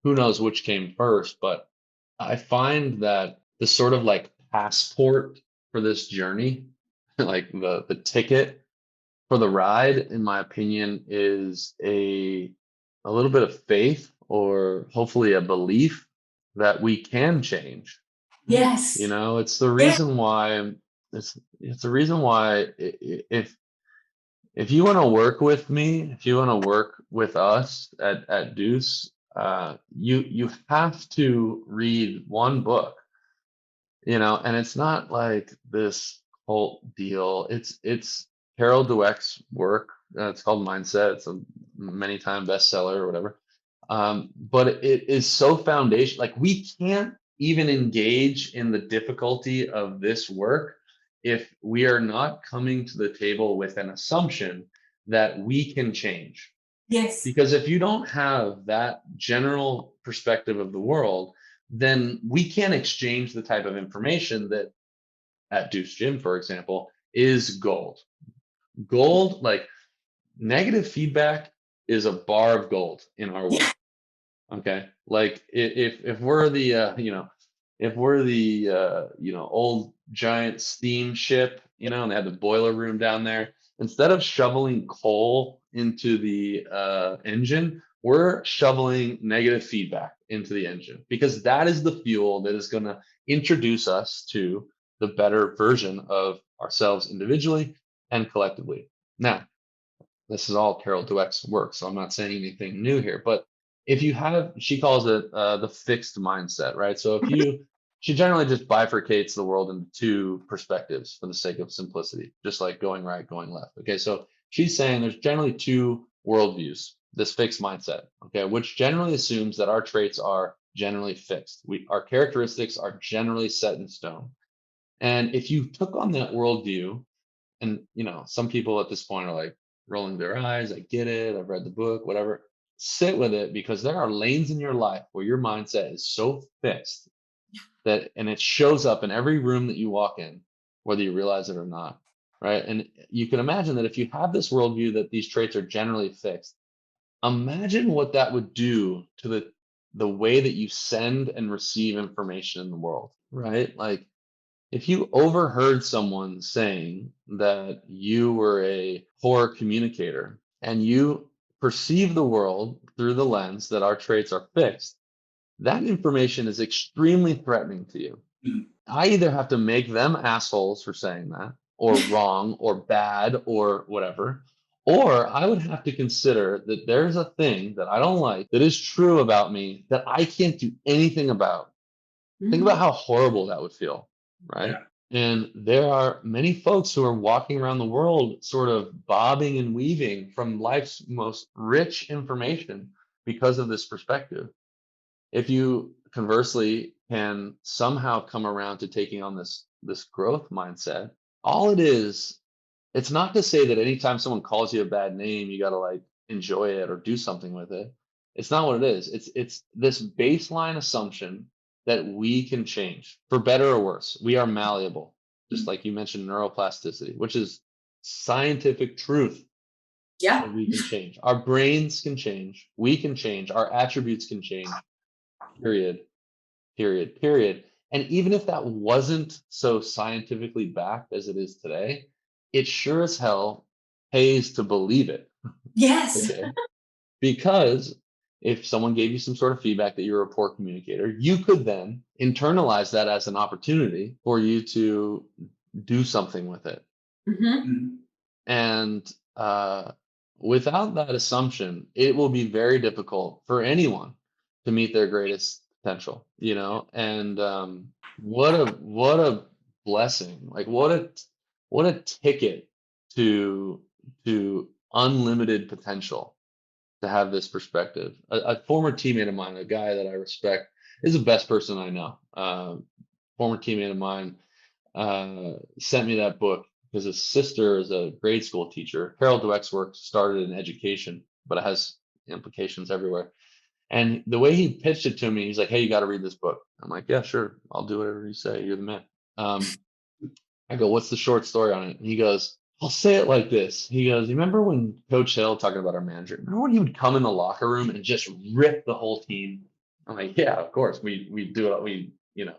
Speaker 3: who knows which came first, but I find that the sort of like passport for this journey, like the ticket for the ride, in my opinion, is a little bit of faith, or hopefully a belief that we can change.
Speaker 1: Yes.
Speaker 3: It's the reason why it's the reason why if you want to work with me, if you want to work with us at Deuce, you have to read one book, and it's not like this cult deal. It's Carol Dweck's work. It's called Mindset. It's a many-time bestseller or whatever. But it is so foundation. Like, we can't even engage in the difficulty of this work if we are not coming to the table with an assumption that we can change.
Speaker 1: Yes.
Speaker 3: Because if you don't have that general perspective of the world, then we can't exchange the type of information that at Deuce Gym, for example, is gold. Gold, like negative feedback, is a bar of gold in our world. Okay, like if we're the if we're the old giant steamship, and they had the boiler room down there, instead of shoveling coal into the engine, we're shoveling negative feedback into the engine, because that is the fuel that is going to introduce us to the better version of ourselves individually and collectively. Now, this is all Carol Dweck's work, so I'm not saying anything new here, but if you have, she calls it the fixed mindset, right? So she generally just bifurcates the world into two perspectives for the sake of simplicity, just like going right, going left. Okay, so she's saying there's generally two worldviews, this fixed mindset, okay, which generally assumes that our traits are generally fixed. Our characteristics are generally set in stone. And if you took on that worldview, and some people at this point are like rolling their eyes, I get it, I've read the book, whatever. Sit with it, because there are lanes in your life where your mindset is so fixed and it shows up in every room that you walk in, whether you realize it or not. right? And you can imagine that if you have this worldview that these traits are generally fixed, imagine what that would do to the way that you send and receive information in the world, right? Like if you overheard someone saying that you were a poor communicator and you perceive the world through the lens that our traits are fixed, that information is extremely threatening to you.
Speaker 2: Mhm.
Speaker 3: I either have to make them assholes for saying that, or wrong, or bad, or whatever, or I would have to consider that there's a thing that I don't like that is true about me that I can't do anything about. Think about
Speaker 1: Mhm.
Speaker 3: how horrible that would feel, right?
Speaker 2: Yeah.
Speaker 3: And there are many folks who are walking around the world sort of bobbing and weaving from life's most rich information because of this perspective. If you conversely can somehow come around to taking on this growth mindset, all it is, it's not to say that anytime someone calls you a bad name, you got to like enjoy it or do something with it. It's not what it is. It's this baseline assumption that we can change for better or worse. We are malleable, just like you mentioned neuroplasticity, which is scientific truth
Speaker 1: Yeah.
Speaker 3: that we can change. Our brains can change. We can change. Our attributes can change. Period. Period. Period. And even if that wasn't so scientifically backed as it is today, it sure as hell pays to believe it.
Speaker 1: Yes.
Speaker 3: Okay. Because if someone gave you some sort of feedback that you're a poor communicator, you could then internalize that as an opportunity for you to do something with it.
Speaker 1: Hmm.
Speaker 2: Mhm.
Speaker 3: And without that assumption, it will be very difficult for anyone to meet their greatest potential, you know? And what a blessing. Like what a ticket to unlimited potential to have this perspective. A former teammate of mine, a guy that I respect, is the best person I know. Former teammate of mine sent me that book because his sister is a grade school teacher. Carol Dweck's work started in education, but it has implications everywhere. And the way he pitched it to me, he's like, "Hey, you got to read this book." I'm like, "Yeah, sure, I'll do whatever you say. You're the man." I go, "What's the short story on it?" And he goes, "I'll say it like this." He goes, "You remember when Coach Hill, talking about our manager, remember when he would come in the locker room and just rip the whole team?" I'm like, "Yeah, of course. We do it. We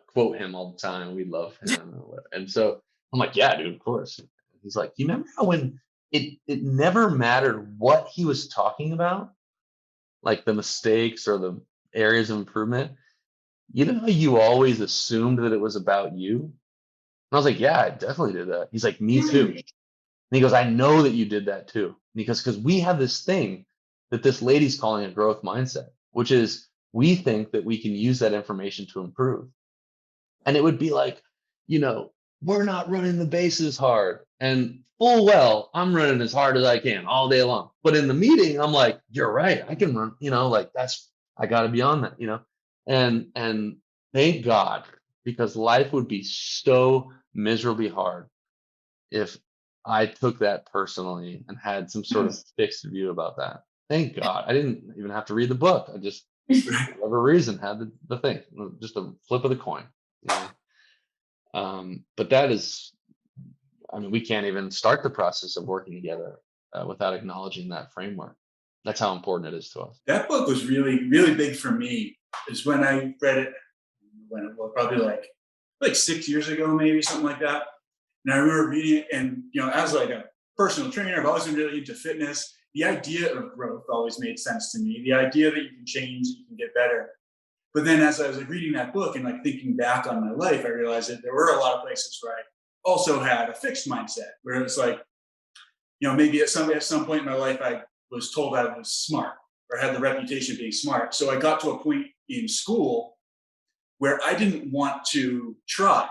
Speaker 3: quote him all the time. We love him." And so I'm like, "Yeah, dude, of course." He's like, "You remember how when it never mattered what he was talking about, like the mistakes or the areas of improvement. You know how you always assumed that it was about you?" And I was like, "Yeah, I definitely did that." He's like, "Me too." And he goes, "I know that you did that too." And he goes, "Because we have this thing that this lady's calling a growth mindset, which is we think that we can use that information to improve." And it would be like, we're not running the bases hard. And full well, I'm running as hard as I can all day long. But in the meeting, I'm like, "You're right. I can run, like I got to be on that. And thank God, because life would be so miserably hard if I took that personally and had some sort of fixed view about that. Thank God. I didn't even have to read the book. I just, for whatever reason, had the thing, just a flip of the coin. You know? But that is, I mean, we can't even start the process of working together without acknowledging that framework. That's how important it is to us.
Speaker 2: That book was really, really big for me. Is when I read it, when it was probably like 6 years ago, maybe something like that. And I remember reading it, and as like a personal trainer, I've always been really into fitness. The idea of growth always made sense to me. The idea that you can change, you can get better. But then as I was like reading that book and like thinking back on my life, I realized that there were a lot of places where I also had a fixed mindset, where it was like, maybe at some point in my life, I was told I was smart or had the reputation of being smart. So I got to a point in school where I didn't want to try,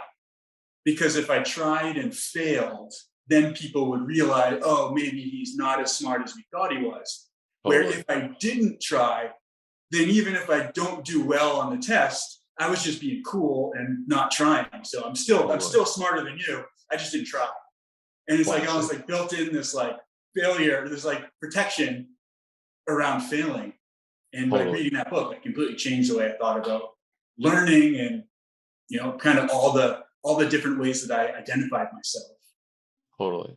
Speaker 2: because if I tried and failed, then people would realize, oh, maybe he's not as smart as we thought he was. Where
Speaker 3: Totally.
Speaker 2: if I didn't try, then even if I don't do well on the test, I was just being cool and not trying. So I'm still smarter than you. I just didn't try. And it's like almost like built in this like failure, this like protection around failing. And by reading that book, it completely changed the way I thought about learning and kind of all the different ways that I identified myself.
Speaker 3: Totally.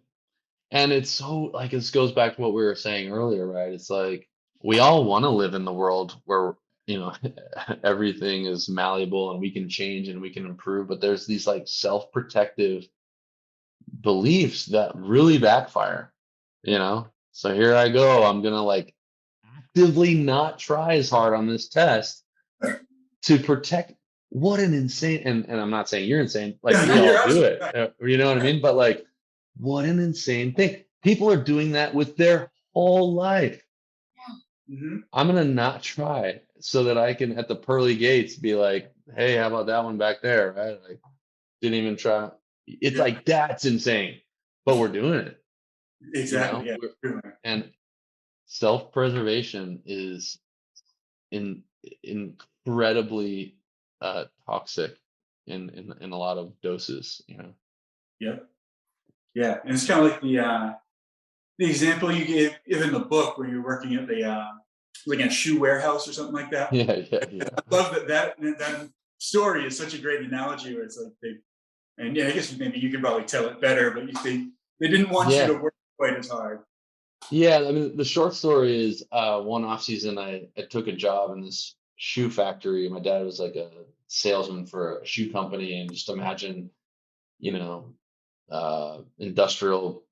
Speaker 3: And it's so like this goes back to what we were saying earlier, right? It's like we all want to live in the world where, you know, everything is malleable and we can change and we can improve, but there's these like self-protective beliefs that really backfire, you know? So here I go, I'm gonna like actively not try as hard on this test to protect. What an insane, and I'm not saying you're insane, like we
Speaker 2: You're
Speaker 3: all do
Speaker 2: absolutely
Speaker 3: it,
Speaker 2: right.
Speaker 3: you know what I mean? But like, what an insane thing. People are doing that with their whole life.
Speaker 2: Mhm.
Speaker 3: I'm gonna not try so that I can at the pearly gates be like, hey, how about that one back there? Right? Like, didn't even try. It's
Speaker 2: Yeah,
Speaker 3: like that's insane, but we're doing it, you
Speaker 2: exactly.
Speaker 3: know?
Speaker 2: Yeah.
Speaker 3: And self-preservation is in incredibly toxic in a lot of doses, you know.
Speaker 2: Yep. Yeah, and it's kind of like the example you gave in the book where you're working at the like a shoe warehouse or something like that.
Speaker 3: Yeah, yeah, yeah.
Speaker 2: I love that story is such a great analogy where it's like and yeah, I guess maybe you could probably tell it better, but they didn't want you to
Speaker 3: Yeah.
Speaker 2: work quite as hard.
Speaker 3: Yeah, I mean, the short story is one off season, I took a job in this shoe factory. My dad was like a salesman for a shoe company, and just imagine, you know, industrial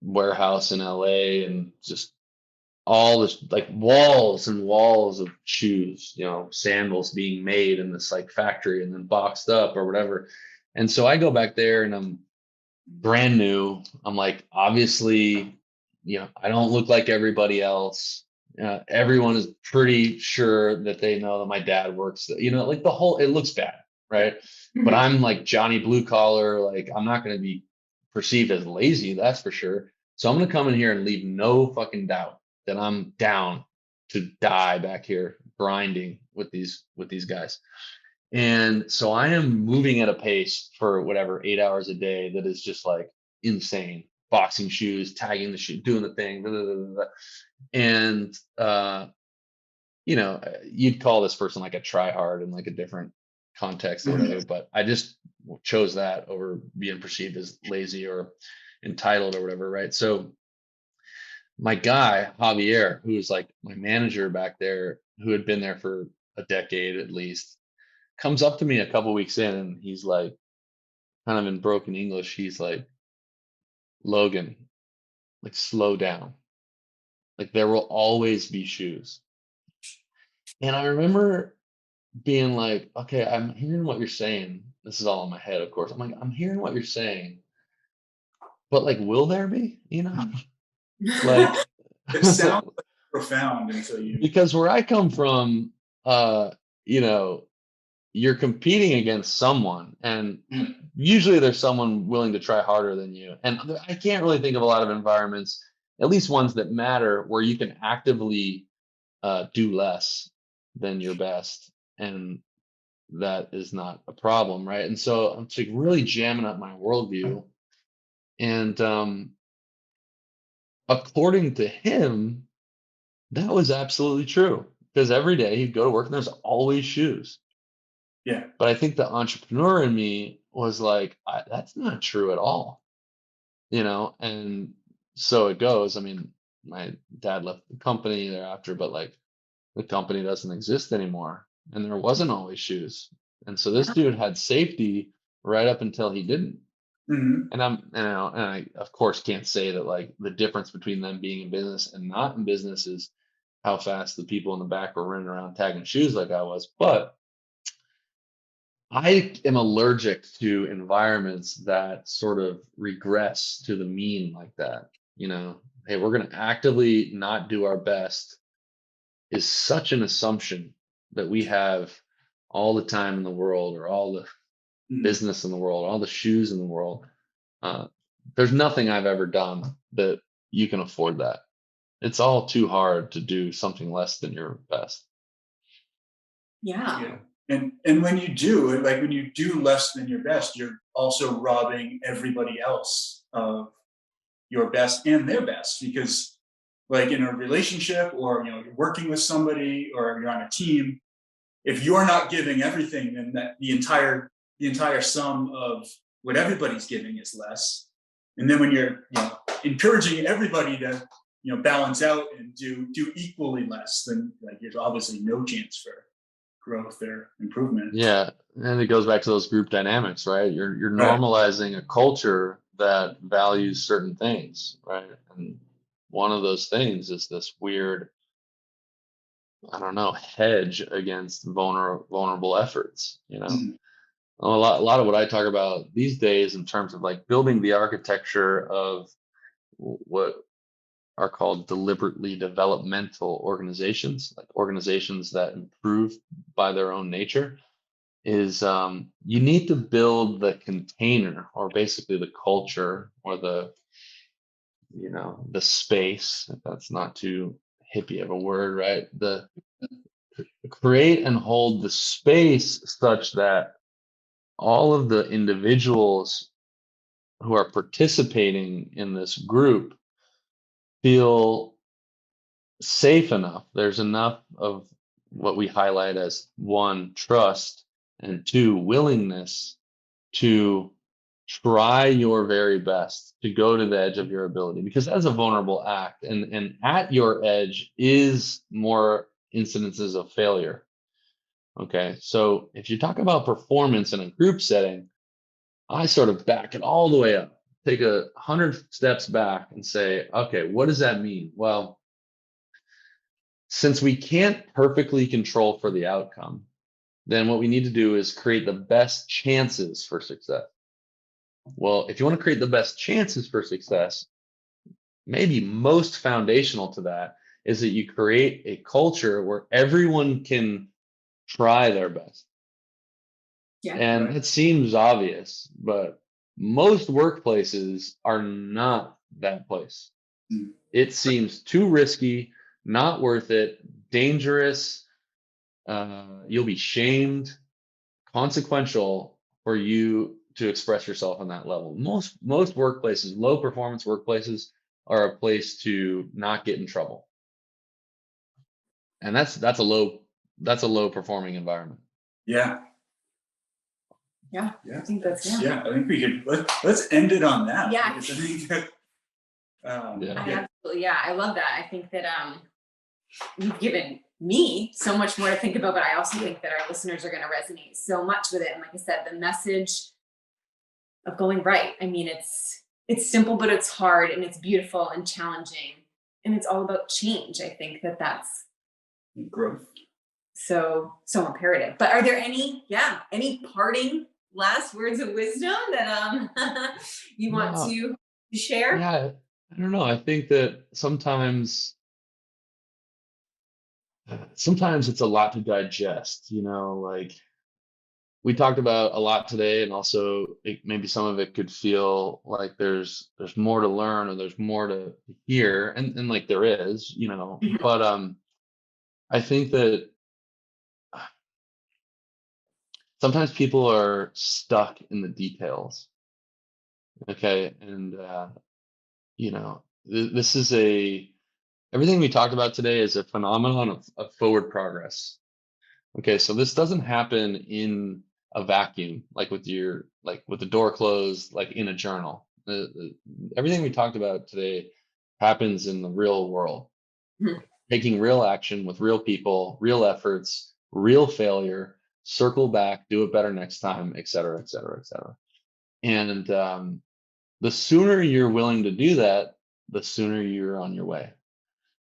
Speaker 3: warehouse in LA and just all this like walls and walls of shoes, you know, sandals being made in this like factory and then boxed up or whatever. And so I go back there and I'm brand new. I'm like, obviously, you know, I don't look like everybody else. Everyone is pretty sure that they know that my dad works, you know, like the whole, it looks bad, right? But
Speaker 1: Mhm.
Speaker 3: I'm like Johnny Blue Collar, like I'm not going to be perceived as lazy, that's for sure. So I'm going to come in here and leave no fucking doubt that I'm down to die back here grinding with these guys. And so I am moving at a pace for whatever 8 hours a day that is just like insane. Boxing shoes, tagging the shoe, doing the thing, blah, blah, blah, blah, blah. And you know, you'd call this person like a try hard in like a different context or
Speaker 2: Mhm.
Speaker 3: whatever, but I just chose that over being perceived as lazy or entitled or whatever, right? So my guy, Javier, who's like my manager back there, who had been there for a decade at least, comes up to me a couple weeks in and he's like, kind of in broken English, he's like, Logan, like slow down. Like there will always be shoes. And I remember being like, okay, I'm hearing what you're saying. This is all in my head, of course. I'm like, I'm hearing what you're saying, but like, will there be? You know, like
Speaker 2: It sounds profound until you.
Speaker 3: because where I come from, you know, you're competing against someone, and usually there's someone willing to try harder than you. And I can't really think of a lot of environments, at least ones that matter, where you can actively do less than your best, and that is not a problem, right? And so I'm like really jamming up my worldview, and according to him, that was absolutely true because every day he'd go to work and there's always shoes.
Speaker 2: Yeah.
Speaker 3: But I think the entrepreneur in me was like, that's not true at all, you know? And so it goes. I mean, my dad left the company thereafter, but like the company doesn't exist anymore. And there wasn't always shoes. And so this dude had safety right up until he didn't.
Speaker 2: Hmm.
Speaker 3: And you know, and I of course can't say that like the difference between them being in business and not in business is how fast the people in the back were running around tagging shoes like I was. But I am allergic to environments that sort of regress to the mean like that. You know, hey, we're going to actively not do our best is such an assumption that we have all the time in the world or all the
Speaker 2: Hmm.
Speaker 3: business in the world, all the shoes in the world. Uh, there's nothing I've ever done that you can afford that. It's all too hard to do something less than your best.
Speaker 1: Yeah.
Speaker 2: Yeah. And when you do, like when you do less than your best, you're also robbing everybody else of your best and their best because like in a relationship or you're working with somebody or you're on a team, if you're not giving everything, then that the entire sum of what everybody's giving is less. And then when you're, encouraging everybody to, balance out and do equally less, then like there's obviously no chance for growth or improvement.
Speaker 3: Yeah, and it goes back to those group dynamics, right? You're
Speaker 2: Right.
Speaker 3: normalizing a culture that values certain things, right? And one of those things is this weird, I don't know, hedge against vulnerable efforts,
Speaker 2: Mhm.
Speaker 3: A lot of what I talk about these days in terms of like building the architecture of what are called deliberately developmental organizations, like organizations that improve by their own nature, is you need to build the container, or basically the culture, or the space, if that's not too hippie of a word, right? The create and hold the space such that all of the individuals who are participating in this group feel safe enough. There's enough of what we highlight as one, trust, and two, willingness to try your very best to go to the edge of your ability. Because as a vulnerable act, and at your edge is more incidences of failure. Okay. So if you talk about performance in a group setting, I sort of back it all the way up, take 100 steps back and say, okay, what does that mean? Well, since we can't perfectly control for the outcome, then what we need to do is create the best chances for success. Well, if you want to create the best chances for success, maybe most foundational to that is that you create a culture where everyone can try their best.
Speaker 1: Yeah.
Speaker 3: And
Speaker 2: Right.
Speaker 3: it seems obvious, but most workplaces are not that place.
Speaker 2: Mm.
Speaker 3: It seems too risky, not worth it, dangerous. You'll be shamed, consequential for you to express yourself on that level. Most workplaces, low performance workplaces, are a place to not get in trouble, and that's a low performing environment.
Speaker 2: Yeah.
Speaker 1: Yeah.
Speaker 2: Yeah.
Speaker 1: I think that's,
Speaker 2: Yeah. I think we could let's end it on that.
Speaker 1: Yeah.
Speaker 2: Because I think that,
Speaker 3: Yeah.
Speaker 1: Absolutely. Yeah. I love that. I think that you've given me so much more to think about, but I also think that our listeners are going to resonate so much with it. And like I said, the message of going right. I mean, it's simple, but it's hard, and it's beautiful and challenging, and it's all about change. I think that that's
Speaker 2: growth.
Speaker 1: so imperative. But are there any parting last words of wisdom that you want
Speaker 3: No,
Speaker 1: to share?
Speaker 3: yeah, I don't know. I think that sometimes it's a lot to digest, like we talked about a lot today, and also maybe some of it could feel like there's more to learn, or there's more to hear, and like there is,
Speaker 1: Mhm.
Speaker 3: but I think that sometimes people are stuck in the details. Okay. And this is everything we talked about today is a phenomenon of forward progress. Okay, so this doesn't happen in a vacuum, like with the door closed, like in a journal. Everything we talked about today happens in the real world,
Speaker 1: Mhm.
Speaker 3: taking real action with real people, real efforts, real failure, circle back, do it better next time, et cetera, et cetera, et cetera. And the sooner you're willing to do that, the sooner you're on your way.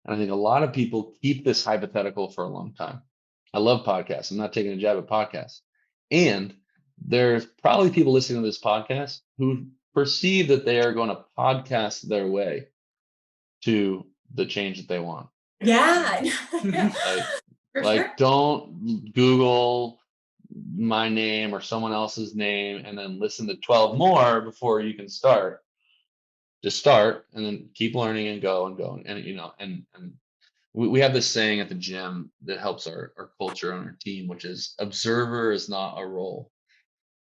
Speaker 3: And I think a lot of people keep this hypothetical for a long time. I love podcasts. I'm not taking a jab at podcasts. And there's probably people listening to this podcast who perceive that they are going to podcast their way to the change that they want.
Speaker 1: Yeah.
Speaker 3: Like,
Speaker 1: For sure.
Speaker 3: don't Google my name or someone else's name and then listen to 12 more before you can start. Just start and then keep learning and go and go. And we have this saying at the gym that helps our culture on our team, which is observer is not a role.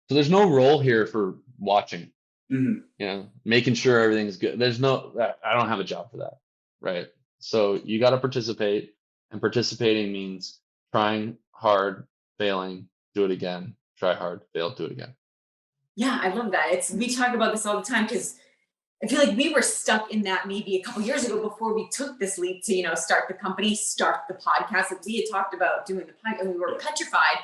Speaker 3: So there's no role here for watching,
Speaker 2: Mhm.
Speaker 3: making sure everything's good. I don't have a job for that. Right. So you got to participate, and participating means trying hard, failing, do it again, try hard, fail, do it again.
Speaker 1: Yeah, I love that. We talk about this all the time, because I feel like we were stuck in that maybe a couple years ago before we took this leap to, start the company, start the podcast. Like we had talked about doing the podcast and we were petrified,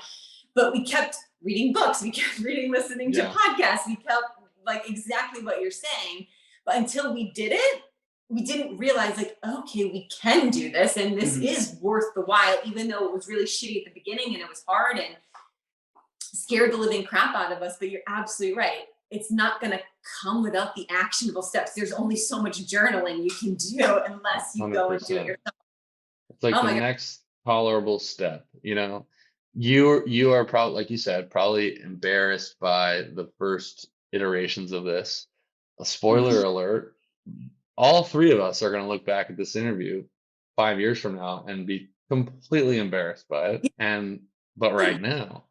Speaker 1: but we kept reading books. We kept listening to podcasts. We kept like exactly what you're saying. But until we did it, we didn't realize like, okay, we can do this. And this is worth the while, even though it was really shitty at the beginning and it was hard and scared the living crap out of us. But you're absolutely right. It's not going to come without the actionable steps. There's only so much journaling you can do unless you 100%. Go and do it yourself.
Speaker 3: It's like the next tolerable step, you are probably, like you said, probably embarrassed by the first iterations of this. A spoiler alert, all three of us are going to look back at this interview 5 years from now and be completely embarrassed by it. But right now,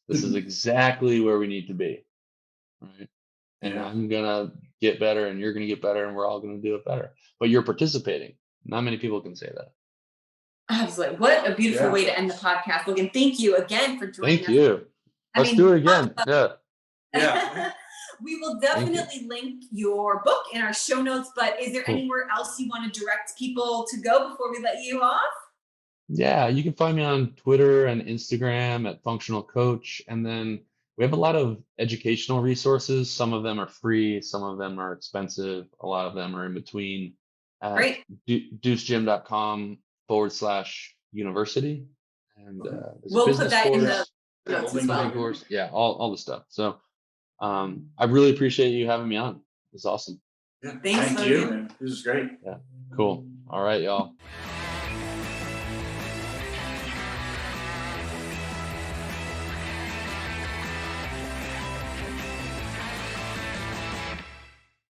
Speaker 3: this is exactly where we need to be. Right. And I'm going to get better and you're going to get better and we're all going to do it better. But you're participating. Not many people can say that.
Speaker 1: Absolutely. What a beautiful way to end the podcast. Logan, thank you again for joining us.
Speaker 3: Thank you. Let's do it again.
Speaker 1: Yeah. We will definitely link your book in our show notes, but is there anywhere else you want to direct people to go before we let you off?
Speaker 3: Yeah, you can find me on Twitter and Instagram at Functional Coach. And then we have a lot of educational resources. Some of them are free. Some of them are expensive. A lot of them are in between.
Speaker 1: Great.
Speaker 3: deucegym.com/university. And
Speaker 1: we'll put that in the notes as well.
Speaker 3: Course. Yeah, all the stuff. So I really appreciate you having me on. It's awesome.
Speaker 2: Yeah, thank you. Man. This is great.
Speaker 3: Yeah, cool. All right, y'all.